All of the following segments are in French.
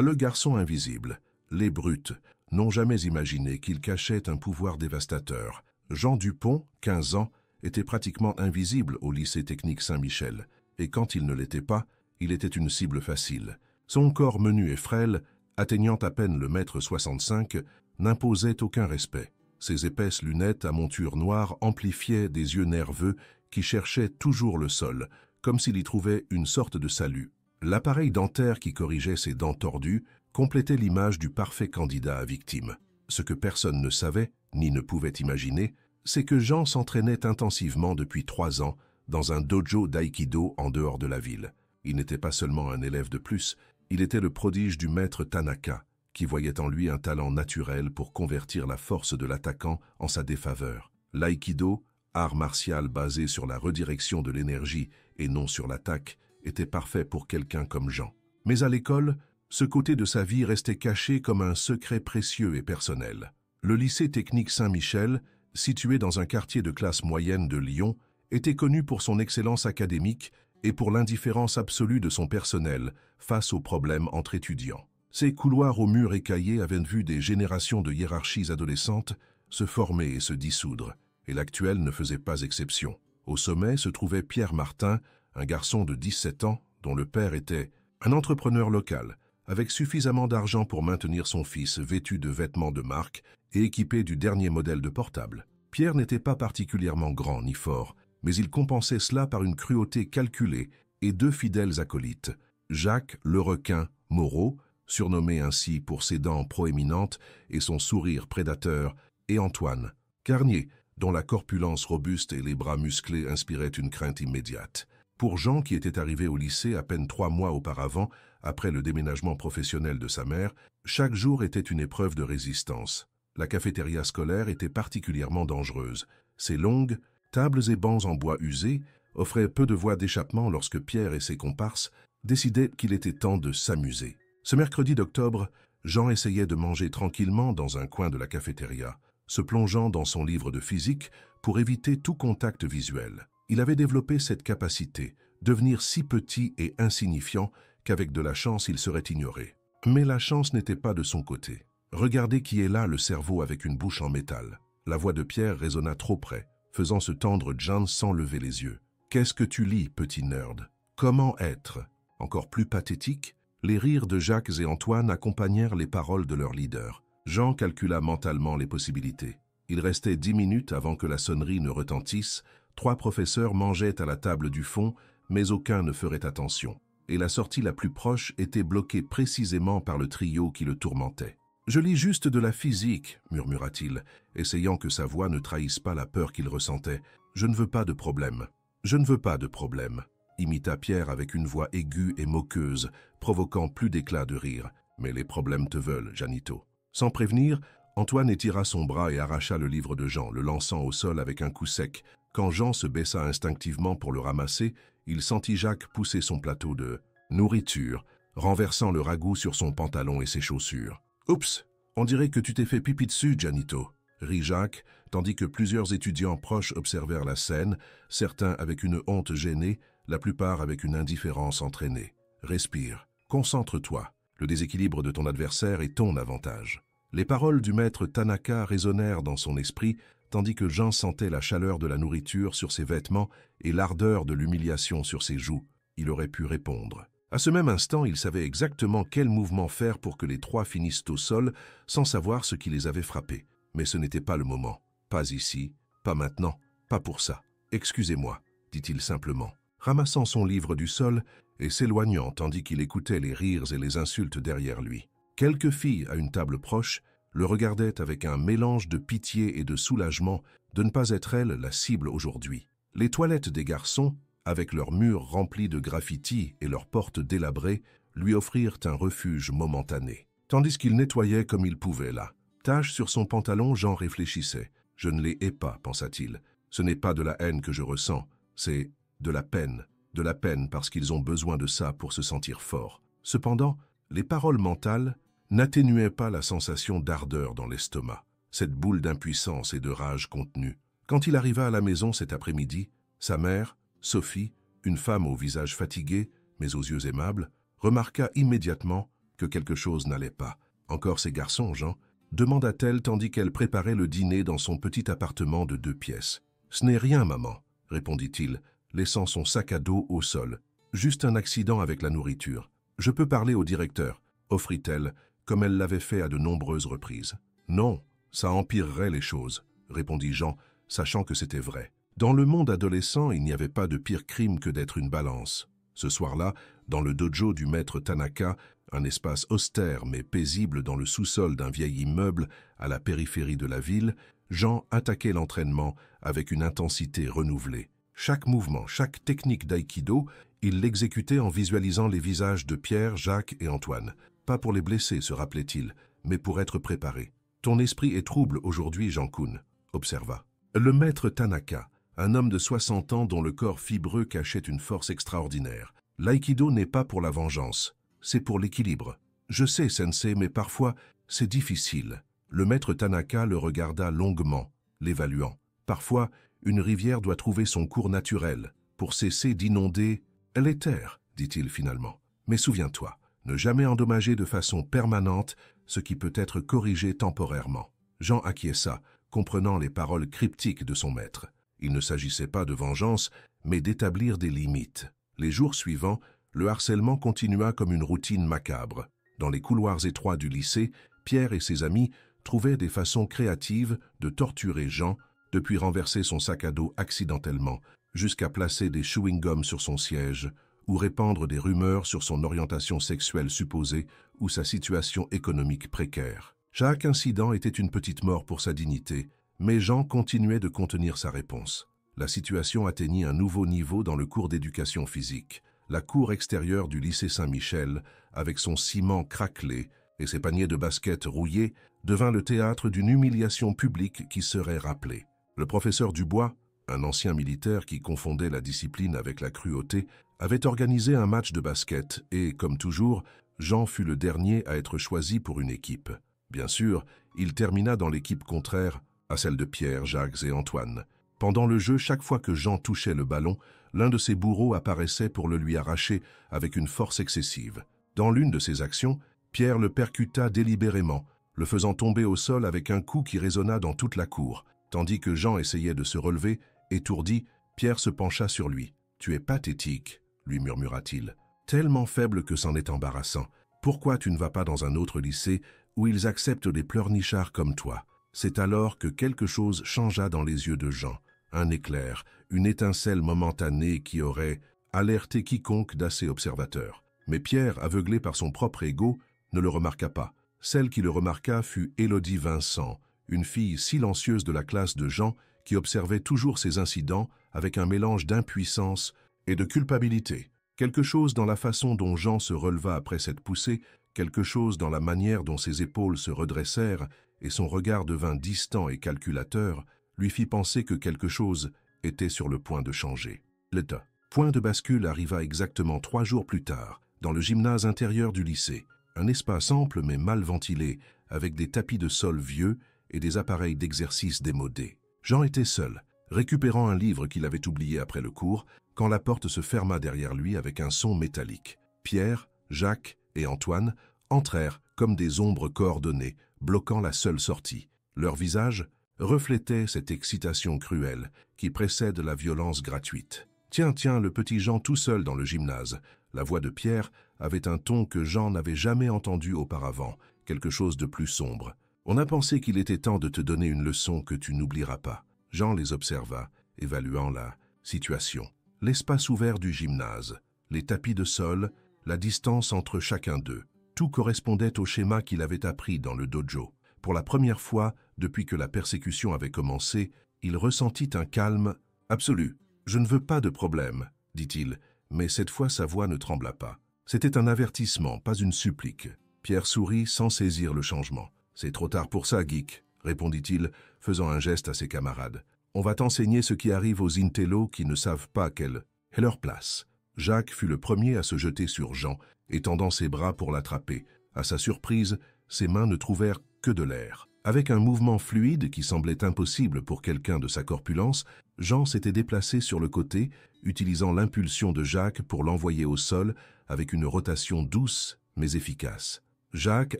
Le garçon invisible, les brutes, n'ont jamais imaginé qu'il cachait un pouvoir dévastateur. Jean Dupont, 15 ans, était pratiquement invisible au lycée technique Saint-Michel, et quand il ne l'était pas, il était une cible facile. Son corps menu et frêle, atteignant à peine le mètre 65, n'imposait aucun respect. Ses épaisses lunettes à monture noire amplifiaient des yeux nerveux qui cherchaient toujours le sol, comme s'il y trouvait une sorte de salut. L'appareil dentaire qui corrigeait ses dents tordues complétait l'image du parfait candidat à victime. Ce que personne ne savait, ni ne pouvait imaginer, c'est que Jean s'entraînait intensivement depuis 3 ans dans un dojo d'aïkido en dehors de la ville. Il n'était pas seulement un élève de plus, il était le prodige du maître Tanaka, qui voyait en lui un talent naturel pour convertir la force de l'attaquant en sa défaveur. L'aïkido, art martial basé sur la redirection de l'énergie et non sur l'attaque, était parfait pour quelqu'un comme Jean. Mais à l'école, ce côté de sa vie restait caché comme un secret précieux et personnel. Le lycée technique Saint-Michel, situé dans un quartier de classe moyenne de Lyon, était connu pour son excellence académique et pour l'indifférence absolue de son personnel face aux problèmes entre étudiants. Ces couloirs aux murs écaillés avaient vu des générations de hiérarchies adolescentes se former et se dissoudre, et l'actuelle ne faisait pas exception. Au sommet se trouvait Pierre Martin, un garçon de 17 ans dont le père était un entrepreneur local, avec suffisamment d'argent pour maintenir son fils vêtu de vêtements de marque et équipé du dernier modèle de portable. Pierre n'était pas particulièrement grand ni fort, mais il compensait cela par une cruauté calculée et 2 fidèles acolytes, Jacques le requin Moreau, surnommé ainsi pour ses dents proéminentes et son sourire prédateur, et Antoine Carnier, dont la corpulence robuste et les bras musclés inspiraient une crainte immédiate. Pour Jean, qui était arrivé au lycée à peine 3 mois auparavant, après le déménagement professionnel de sa mère, chaque jour était une épreuve de résistance. La cafétéria scolaire était particulièrement dangereuse. Ses longues tables et bancs en bois usé offraient peu de voies d'échappement lorsque Pierre et ses comparses décidaient qu'il était temps de s'amuser. Ce mercredi d'octobre, Jean essayait de manger tranquillement dans un coin de la cafétéria, se plongeant dans son livre de physique pour éviter tout contact visuel. Il avait développé cette capacité, devenir si petit et insignifiant qu'avec de la chance il serait ignoré. Mais la chance n'était pas de son côté. Regardez qui est là, le cerveau avec une bouche en métal. La voix de Pierre résonna trop près, faisant se tendre Jean sans lever les yeux. « Qu'est-ce que tu lis, petit nerd? Comment être ?» Encore plus pathétique, les rires de Jacques et Antoine accompagnèrent les paroles de leur leader. Jean calcula mentalement les possibilités. Il restait 10 minutes avant que la sonnerie ne retentisse. 3 professeurs mangeaient à la table du fond, mais aucun ne ferait attention. Et la sortie la plus proche était bloquée précisément par le trio qui le tourmentait. « Je lis juste de la physique, » murmura-t-il, essayant que sa voix ne trahisse pas la peur qu'il ressentait. « Je ne veux pas de problème. Je ne veux pas de problème. » imita Pierre avec une voix aiguë et moqueuse, provoquant plus d'éclats de rire. « Mais les problèmes te veulent, Janito. » Sans prévenir, Antoine étira son bras et arracha le livre de Jean, le lançant au sol avec un coup sec. Quand Jean se baissa instinctivement pour le ramasser, il sentit Jacques pousser son plateau de nourriture, renversant le ragoût sur son pantalon et ses chaussures. « Oups, on dirait que tu t'es fait pipi dessus, Janito », rit Jacques, tandis que plusieurs étudiants proches observèrent la scène, certains avec une honte gênée, la plupart avec une indifférence entraînée. « Respire, concentre-toi. Le déséquilibre de ton adversaire est ton avantage. » Les paroles du maître Tanaka résonnèrent dans son esprit, tandis que Jean sentait la chaleur de la nourriture sur ses vêtements et l'ardeur de l'humiliation sur ses joues. Il aurait pu répondre. À ce même instant, il savait exactement quel mouvement faire pour que les 3 finissent au sol, sans savoir ce qui les avait frappés. Mais ce n'était pas le moment. Pas ici, pas maintenant, pas pour ça. « Excusez-moi », dit-il simplement, ramassant son livre du sol et s'éloignant tandis qu'il écoutait les rires et les insultes derrière lui. Quelques filles à une table proche le regardaient avec un mélange de pitié et de soulagement de ne pas être elles la cible aujourd'hui. Les toilettes des garçons, avec leurs murs remplis de graffitis et leurs portes délabrées, lui offrirent un refuge momentané. Tandis qu'il nettoyait comme il pouvait là. Tache sur son pantalon, Jean réfléchissait. « Je ne les hais pas, pensa-t-il. Ce n'est pas de la haine que je ressens, c'est de la peine. De la peine parce qu'ils ont besoin de ça pour se sentir forts. » Cependant, les paroles mentales n'atténuaient pas la sensation d'ardeur dans l'estomac, cette boule d'impuissance et de rage contenue. Quand il arriva à la maison cet après-midi, sa mère, Sophie, une femme au visage fatigué, mais aux yeux aimables, remarqua immédiatement que quelque chose n'allait pas. « Encore ces garçons, Jean ?» demanda-t-elle tandis qu'elle préparait le dîner dans son petit appartement de 2 pièces. « Ce n'est rien, maman, » répondit-il, laissant son sac à dos au sol. « Juste un accident avec la nourriture. Je peux parler au directeur, » offrit-elle, comme elle l'avait fait à de nombreuses reprises. « Non, ça empirerait les choses, » répondit Jean, sachant que c'était vrai. Dans le monde adolescent, il n'y avait pas de pire crime que d'être une balance. Ce soir-là, dans le dojo du maître Tanaka, un espace austère mais paisible dans le sous-sol d'un vieil immeuble à la périphérie de la ville, Jean attaquait l'entraînement avec une intensité renouvelée. Chaque mouvement, chaque technique d'aïkido, il l'exécutait en visualisant les visages de Pierre, Jacques et Antoine. Pas pour les blesser, se rappelait-il, mais pour être préparé. « Ton esprit est trouble aujourd'hui, Jean-kun », observa. Le maître Tanaka, un homme de 60 ans dont le corps fibreux cachait une force extraordinaire. L'aïkido n'est pas pour la vengeance, c'est pour l'équilibre. Je sais, sensei, mais parfois, c'est difficile. Le maître Tanaka le regarda longuement, l'évaluant. Parfois, une rivière doit trouver son cours naturel pour cesser d'inonder les terres, dit-il finalement. Mais souviens-toi, ne jamais endommager de façon permanente ce qui peut être corrigé temporairement. Jean acquiesça, comprenant les paroles cryptiques de son maître. Il ne s'agissait pas de vengeance, mais d'établir des limites. Les jours suivants, le harcèlement continua comme une routine macabre. Dans les couloirs étroits du lycée, Pierre et ses amis trouvaient des façons créatives de torturer Jean, depuis renverser son sac à dos accidentellement, jusqu'à placer des chewing-gums sur son siège, ou répandre des rumeurs sur son orientation sexuelle supposée ou sa situation économique précaire. Chaque incident était une petite mort pour sa dignité, mais Jean continuait de contenir sa réponse. La situation atteignit un nouveau niveau dans le cours d'éducation physique. La cour extérieure du lycée Saint-Michel, avec son ciment craquelé et ses paniers de basket rouillés, devint le théâtre d'une humiliation publique qui serait rappelée. Le professeur Dubois, un ancien militaire qui confondait la discipline avec la cruauté, avait organisé un match de basket et, comme toujours, Jean fut le dernier à être choisi pour une équipe. Bien sûr, il termina dans l'équipe contraire à celle de Pierre, Jacques et Antoine. Pendant le jeu, chaque fois que Jean touchait le ballon, l'un de ses bourreaux apparaissait pour le lui arracher avec une force excessive. Dans l'une de ces actions, Pierre le percuta délibérément, le faisant tomber au sol avec un coup qui résonna dans toute la cour. Tandis que Jean essayait de se relever, étourdi, Pierre se pencha sur lui. « Tu es pathétique », lui murmura-t-il. « Tellement faible que c'en est embarrassant. Pourquoi tu ne vas pas dans un autre lycée où ils acceptent des pleurnichards comme toi ?» C'est alors que quelque chose changea dans les yeux de Jean. Un éclair, une étincelle momentanée qui aurait alerté quiconque d'assez observateur. Mais Pierre, aveuglé par son propre ego, ne le remarqua pas. Celle qui le remarqua fut Élodie Vincent, une fille silencieuse de la classe de Jean qui observait toujours ces incidents avec un mélange d'impuissance et de culpabilité. Quelque chose dans la façon dont Jean se releva après cette poussée, quelque chose dans la manière dont ses épaules se redressèrent et son regard devint distant et calculateur, lui fit penser que quelque chose était sur le point de changer. Le point de bascule arriva exactement 3 jours plus tard, dans le gymnase intérieur du lycée, un espace ample mais mal ventilé, avec des tapis de sol vieux et des appareils d'exercice démodés. Jean était seul, récupérant un livre qu'il avait oublié après le cours, quand la porte se ferma derrière lui avec un son métallique. Pierre, Jacques et Antoine entrèrent comme des ombres coordonnées, bloquant la seule sortie. Leur visage reflétait cette excitation cruelle qui précède la violence gratuite. « Tiens, tiens, le petit Jean tout seul dans le gymnase !» La voix de Pierre avait un ton que Jean n'avait jamais entendu auparavant, quelque chose de plus sombre. « On a pensé qu'il était temps de te donner une leçon que tu n'oublieras pas. » Jean les observa, évaluant la situation. L'espace ouvert du gymnase, les tapis de sol, la distance entre chacun d'eux. Tout correspondait au schéma qu'il avait appris dans le dojo. Pour la première fois, depuis que la persécution avait commencé, il ressentit un calme absolu. « Je ne veux pas de problème, » dit-il, mais cette fois sa voix ne trembla pas. C'était un avertissement, pas une supplique. Pierre sourit sans saisir le changement. « C'est trop tard pour ça, geek, » répondit-il, faisant un geste à ses camarades. « On va t'enseigner ce qui arrive aux intellos qui ne savent pas quelle est leur place. » Jacques fut le premier à se jeter sur Jean, étendant ses bras pour l'attraper. À sa surprise, ses mains ne trouvèrent que de l'air. Avec un mouvement fluide qui semblait impossible pour quelqu'un de sa corpulence, Jean s'était déplacé sur le côté, utilisant l'impulsion de Jacques pour l'envoyer au sol avec une rotation douce mais efficace. Jacques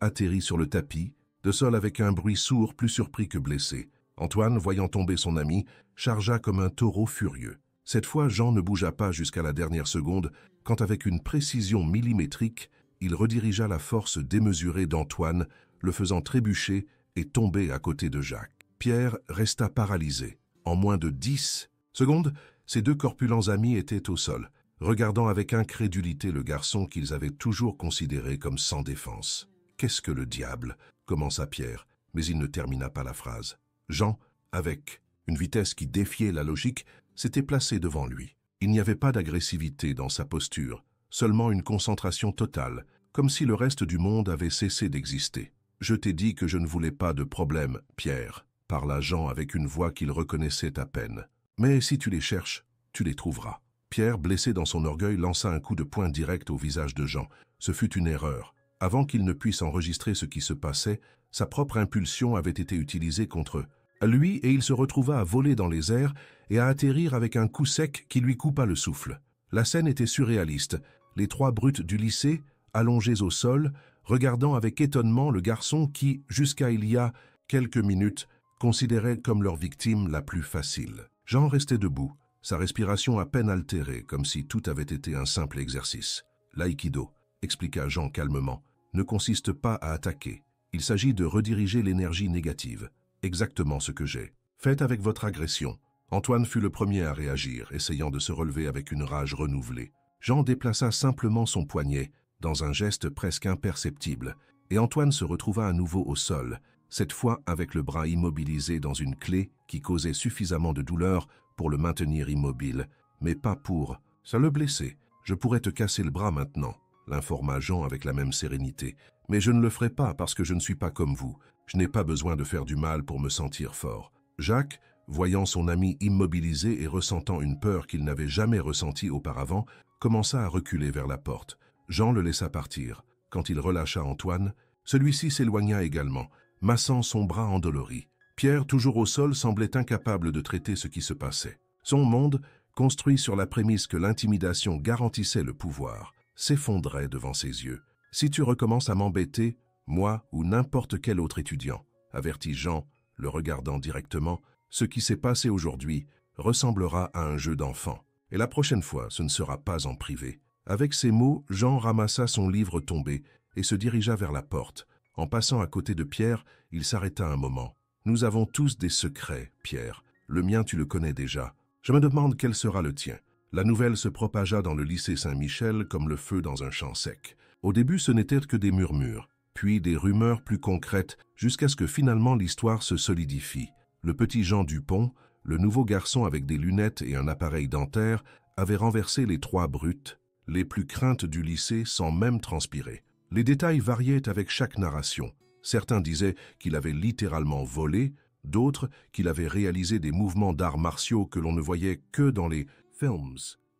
atterrit sur le tapis, de sol avec un bruit sourd, plus surpris que blessé. Antoine, voyant tomber son ami, chargea comme un taureau furieux. Cette fois, Jean ne bougea pas jusqu'à la dernière seconde, quand avec une précision millimétrique, il redirigea la force démesurée d'Antoine, le faisant trébucher et tomber à côté de Jacques. Pierre resta paralysé. En moins de 10 secondes, ses deux corpulents amis étaient au sol, regardant avec incrédulité le garçon qu'ils avaient toujours considéré comme sans défense. « Qu'est-ce que le diable ?» commença Pierre, mais il ne termina pas la phrase. Jean, avec une vitesse qui défiait la logique, s'était placé devant lui. Il n'y avait pas d'agressivité dans sa posture, seulement une concentration totale, comme si le reste du monde avait cessé d'exister. « Je t'ai dit que je ne voulais pas de problème, Pierre », parla Jean avec une voix qu'il reconnaissait à peine. « Mais si tu les cherches, tu les trouveras. » Pierre, blessé dans son orgueil, lança un coup de poing direct au visage de Jean. Ce fut une erreur. Avant qu'il ne puisse enregistrer ce qui se passait, sa propre impulsion avait été utilisée contre lui et il se retrouva à voler dans les airs et à atterrir avec un coup sec qui lui coupa le souffle. La scène était surréaliste. Les trois brutes du lycée, allongés au sol, regardant avec étonnement le garçon qui, jusqu'à il y a quelques minutes, considérait comme leur victime la plus facile. Jean restait debout, sa respiration à peine altérée, comme si tout avait été un simple exercice. L'aïkido, expliqua Jean calmement, ne consiste pas à attaquer. Il s'agit de rediriger l'énergie négative. Exactement ce que j'ai. Faites avec votre agression. Antoine fut le premier à réagir, essayant de se relever avec une rage renouvelée. Jean déplaça simplement son poignet, dans un geste presque imperceptible, et Antoine se retrouva à nouveau au sol, cette fois avec le bras immobilisé dans une clé qui causait suffisamment de douleur pour le maintenir immobile, mais pas pour « ça le blessait. Je pourrais te casser le bras maintenant », l'informa Jean avec la même sérénité. « Mais je ne le ferai pas parce que je ne suis pas comme vous. Je n'ai pas besoin de faire du mal pour me sentir fort. » Jacques, voyant son ami immobilisé et ressentant une peur qu'il n'avait jamais ressentie auparavant, commença à reculer vers la porte. Jean le laissa partir. Quand il relâcha Antoine, celui-ci s'éloigna également, massant son bras endolori. Pierre, toujours au sol, semblait incapable de traiter ce qui se passait. Son monde, construit sur la prémisse que l'intimidation garantissait le pouvoir, s'effondrait devant ses yeux. « Si tu recommences à m'embêter, moi ou n'importe quel autre étudiant, » avertit Jean, le regardant directement, « ce qui s'est passé aujourd'hui ressemblera à un jeu d'enfant. Et la prochaine fois, ce ne sera pas en privé. » Avec ces mots, Jean ramassa son livre tombé et se dirigea vers la porte. En passant à côté de Pierre, il s'arrêta un moment. « Nous avons tous des secrets, Pierre. Le mien, tu le connais déjà. Je me demande quel sera le tien. » La nouvelle se propagea dans le lycée Saint-Michel comme le feu dans un champ sec. Au début, ce n'était que des murmures, puis des rumeurs plus concrètes, jusqu'à ce que finalement l'histoire se solidifie. Le petit Jean Dupont, le nouveau garçon avec des lunettes et un appareil dentaire, avait renversé les trois brutes, les plus craintes du lycée sans même transpirer. Les détails variaient avec chaque narration. Certains disaient qu'il avait littéralement volé, d'autres qu'il avait réalisé des mouvements d'arts martiaux que l'on ne voyait que dans les films.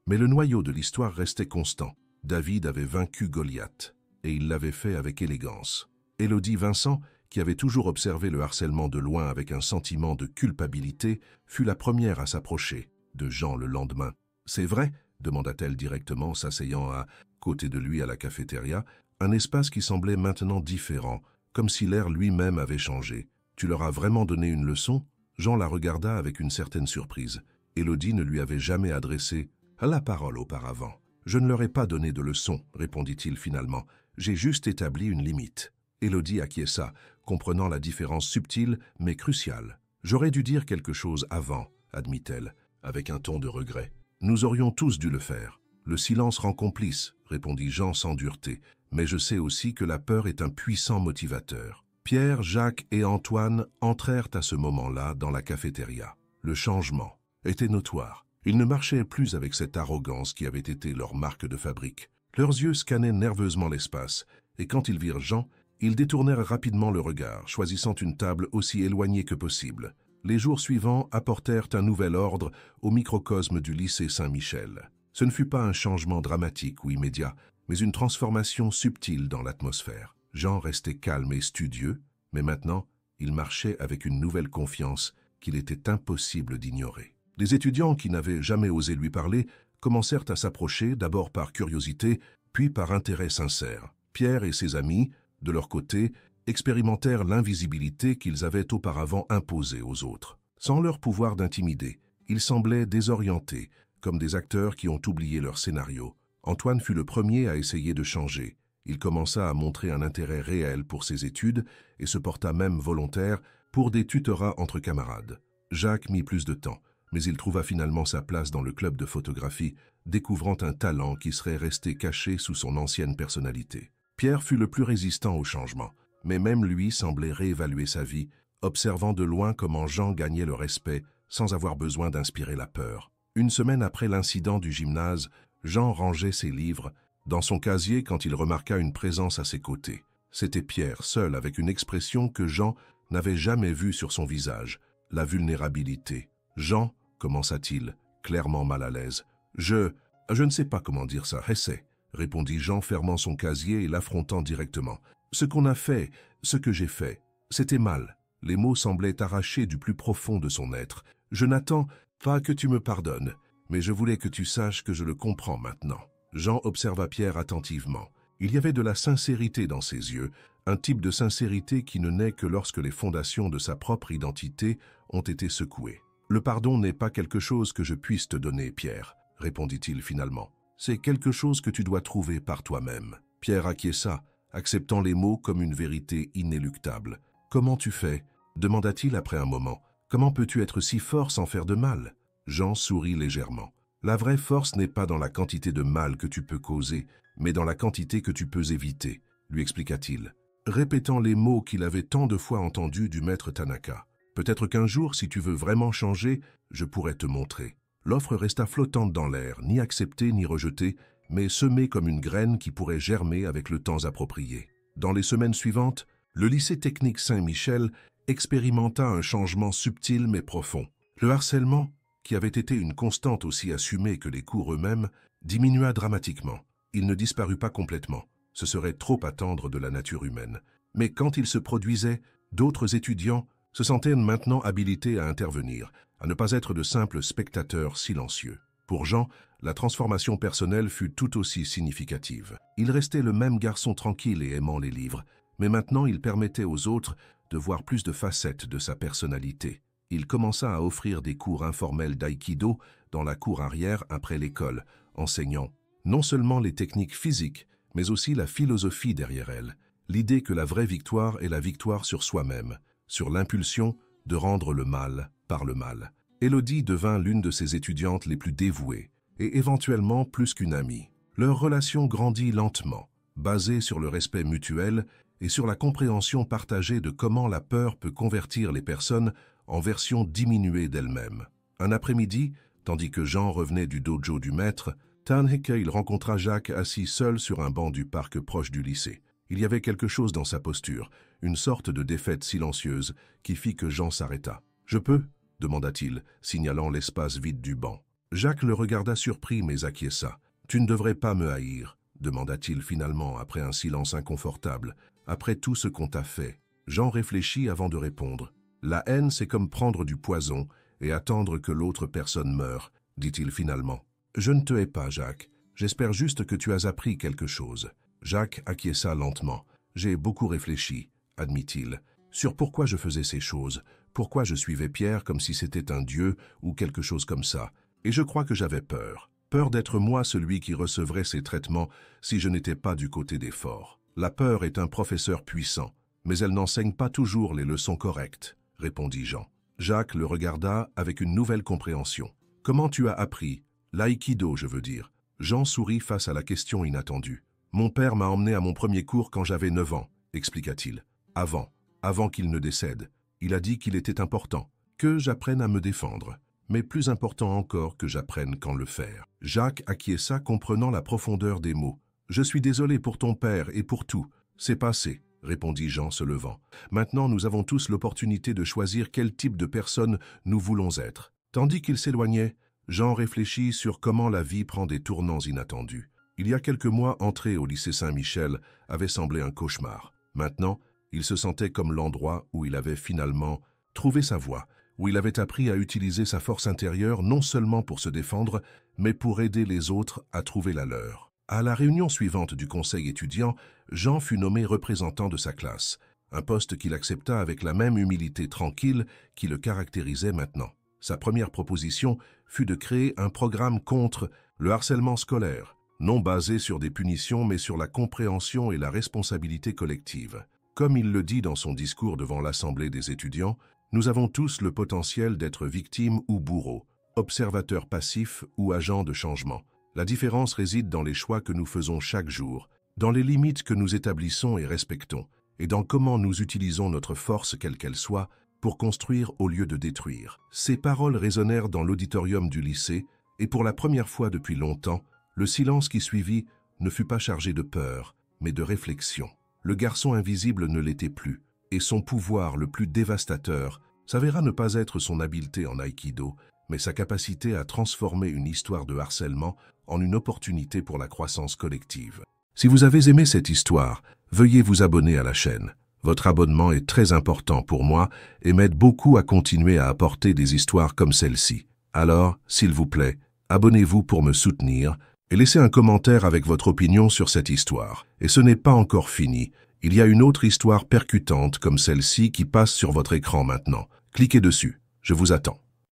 Mais le noyau de l'histoire restait constant. David avait vaincu Goliath, et il l'avait fait avec élégance. Élodie Vincent, qui avait toujours observé le harcèlement de loin avec un sentiment de culpabilité, fut la première à s'approcher de Jean le lendemain. « C'est vrai ?» demanda-t-elle directement, s'asseyant à côté de lui à la cafétéria, un espace qui semblait maintenant différent, comme si l'air lui-même avait changé. « Tu leur as vraiment donné une leçon ?» Jean la regarda avec une certaine surprise. Élodie ne lui avait jamais adressé la parole auparavant. « Je ne leur ai pas donné de leçon, répondit-il finalement. J'ai juste établi une limite. » Élodie acquiesça, comprenant la différence subtile mais cruciale. « J'aurais dû dire quelque chose avant, » admit-elle, avec un ton de regret. « Nous aurions tous dû le faire. Le silence rend complice, répondit Jean sans dureté, mais je sais aussi que la peur est un puissant motivateur. » Pierre, Jacques et Antoine entrèrent à ce moment-là dans la cafétéria. Le changement était notoire. Ils ne marchaient plus avec cette arrogance qui avait été leur marque de fabrique. Leurs yeux scannaient nerveusement l'espace, et quand ils virent Jean, ils détournèrent rapidement le regard, choisissant une table aussi éloignée que possible. Les jours suivants apportèrent un nouvel ordre au microcosme du lycée Saint-Michel. Ce ne fut pas un changement dramatique ou immédiat, mais une transformation subtile dans l'atmosphère. Jean restait calme et studieux, mais maintenant, il marchait avec une nouvelle confiance qu'il était impossible d'ignorer. Les étudiants qui n'avaient jamais osé lui parler commencèrent à s'approcher, d'abord par curiosité, puis par intérêt sincère. Pierre et ses amis, de leur côté, expérimentèrent l'invisibilité qu'ils avaient auparavant imposée aux autres. Sans leur pouvoir d'intimider, ils semblaient désorientés, comme des acteurs qui ont oublié leur scénario. Antoine fut le premier à essayer de changer. Il commença à montrer un intérêt réel pour ses études et se porta même volontaire pour des tutorats entre camarades. Jacques mit plus de temps, mais il trouva finalement sa place dans le club de photographie, découvrant un talent qui serait resté caché sous son ancienne personnalité. Pierre fut le plus résistant au changement, mais même lui semblait réévaluer sa vie, observant de loin comment Jean gagnait le respect sans avoir besoin d'inspirer la peur. Une semaine après l'incident du gymnase, Jean rangeait ses livres dans son casier quand il remarqua une présence à ses côtés. C'était Pierre, seul, avec une expression que Jean n'avait jamais vue sur son visage, la vulnérabilité. « Jean, commença-t-il, clairement mal à l'aise. « Je ne sais pas comment dire ça, essaie, » répondit Jean, fermant son casier et l'affrontant directement. « Ce qu'on a fait, ce que j'ai fait, c'était mal. » Les mots semblaient arrachés du plus profond de son être. « Je n'attends pas que tu me pardonnes, mais je voulais que tu saches que je le comprends maintenant. » Jean observa Pierre attentivement. Il y avait de la sincérité dans ses yeux, un type de sincérité qui ne naît que lorsque les fondations de sa propre identité ont été secouées. « Le pardon n'est pas quelque chose que je puisse te donner, Pierre, » répondit-il finalement. « C'est quelque chose que tu dois trouver par toi-même. » Pierre acquiesça, acceptant les mots comme une vérité inéluctable. « Comment tu fais » demanda-t-il après un moment. « Comment peux-tu être si fort sans faire de mal ?» Jean sourit légèrement. La vraie force n'est pas dans la quantité de mal que tu peux causer, mais dans la quantité que tu peux éviter, lui expliqua-t-il, répétant les mots qu'il avait tant de fois entendus du maître Tanaka. Peut-être qu'un jour, si tu veux vraiment changer, je pourrais te montrer. L'offre resta flottante dans l'air, ni acceptée ni rejetée, mais semée comme une graine qui pourrait germer avec le temps approprié. Dans les semaines suivantes, le lycée technique Saint-Michel expérimenta un changement subtil mais profond. Le harcèlement, qui avait été une constante aussi assumée que les cours eux-mêmes, diminua dramatiquement. Il ne disparut pas complètement. Ce serait trop attendre de la nature humaine. Mais quand il se produisait, d'autres étudiants se sentaient maintenant habilités à intervenir, à ne pas être de simples spectateurs silencieux. Pour Jean, la transformation personnelle fut tout aussi significative. Il restait le même garçon tranquille et aimant les livres, mais maintenant il permettait aux autres de voir plus de facettes de sa personnalité. Il commença à offrir des cours informels d'aïkido dans la cour arrière après l'école, enseignant non seulement les techniques physiques, mais aussi la philosophie derrière elles, l'idée que la vraie victoire est la victoire sur soi-même, sur l'impulsion de rendre le mal par le mal. Élodie devint l'une de ses étudiantes les plus dévouées, et éventuellement plus qu'une amie. Leur relation grandit lentement, basée sur le respect mutuel et sur la compréhension partagée de comment la peur peut convertir les personnes en version diminuée d'elle-même. Un après-midi, tandis que Jean revenait du dojo du maître, il rencontra Jacques assis seul sur un banc du parc proche du lycée. Il y avait quelque chose dans sa posture, une sorte de défaite silencieuse qui fit que Jean s'arrêta. « Je peux » demanda-t-il, signalant l'espace vide du banc. Jacques le regarda surpris mais acquiesça. « Tu ne devrais pas me haïr » demanda-t-il finalement après un silence inconfortable. « Après tout ce qu'on t'a fait » Jean réfléchit avant de répondre. « La haine, c'est comme prendre du poison et attendre que l'autre personne meure, » dit-il finalement. « Je ne te hais pas, Jacques. J'espère juste que tu as appris quelque chose. » Jacques acquiesça lentement. « J'ai beaucoup réfléchi, » admit-il, « sur pourquoi je faisais ces choses, pourquoi je suivais Pierre comme si c'était un dieu ou quelque chose comme ça. Et je crois que j'avais peur. Peur d'être moi celui qui recevrait ces traitements si je n'étais pas du côté des forts. La peur est un professeur puissant, mais elle n'enseigne pas toujours les leçons correctes, » répondit Jean. Jacques le regarda avec une nouvelle compréhension. « Comment tu as appris ? L'aïkido, je veux dire. » Jean sourit face à la question inattendue. « Mon père m'a emmené à mon premier cours quand j'avais 9 ans, » expliqua-t-il. « Avant qu'il ne décède. Il a dit qu'il était important, que j'apprenne à me défendre, mais plus important encore que j'apprenne quand le faire. » Jacques acquiesça, comprenant la profondeur des mots. « Je suis désolé pour ton père et pour tout. C'est passé, » répondit Jean se levant. « Maintenant, nous avons tous l'opportunité de choisir quel type de personne nous voulons être. » Tandis qu'il s'éloignait, Jean réfléchit sur comment la vie prend des tournants inattendus. Il y a quelques mois, entrer au lycée Saint-Michel avait semblé un cauchemar. Maintenant, il se sentait comme l'endroit où il avait finalement trouvé sa voie, où il avait appris à utiliser sa force intérieure non seulement pour se défendre, mais pour aider les autres à trouver la leur. À la réunion suivante du conseil étudiant, Jean fut nommé représentant de sa classe, un poste qu'il accepta avec la même humilité tranquille qui le caractérisait maintenant. Sa première proposition fut de créer un programme contre le harcèlement scolaire, non basé sur des punitions mais sur la compréhension et la responsabilité collective. Comme il le dit dans son discours devant l'Assemblée des étudiants, nous avons tous le potentiel d'être victimes ou bourreaux, observateurs passifs ou agents de changement. La différence réside dans les choix que nous faisons chaque jour, dans les limites que nous établissons et respectons, et dans comment nous utilisons notre force, quelle qu'elle soit, pour construire au lieu de détruire. Ces paroles résonnèrent dans l'auditorium du lycée, et pour la première fois depuis longtemps, le silence qui suivit ne fut pas chargé de peur, mais de réflexion. Le garçon invisible ne l'était plus, et son pouvoir le plus dévastateur s'avéra ne pas être son habileté en aïkido, mais sa capacité à transformer une histoire de harcèlement en une opportunité pour la croissance collective. Si vous avez aimé cette histoire, veuillez vous abonner à la chaîne. Votre abonnement est très important pour moi et m'aide beaucoup à continuer à apporter des histoires comme celle-ci. Alors, s'il vous plaît, abonnez-vous pour me soutenir et laissez un commentaire avec votre opinion sur cette histoire. Et ce n'est pas encore fini. Il y a une autre histoire percutante comme celle-ci qui passe sur votre écran maintenant. Cliquez dessus. Je vous attends.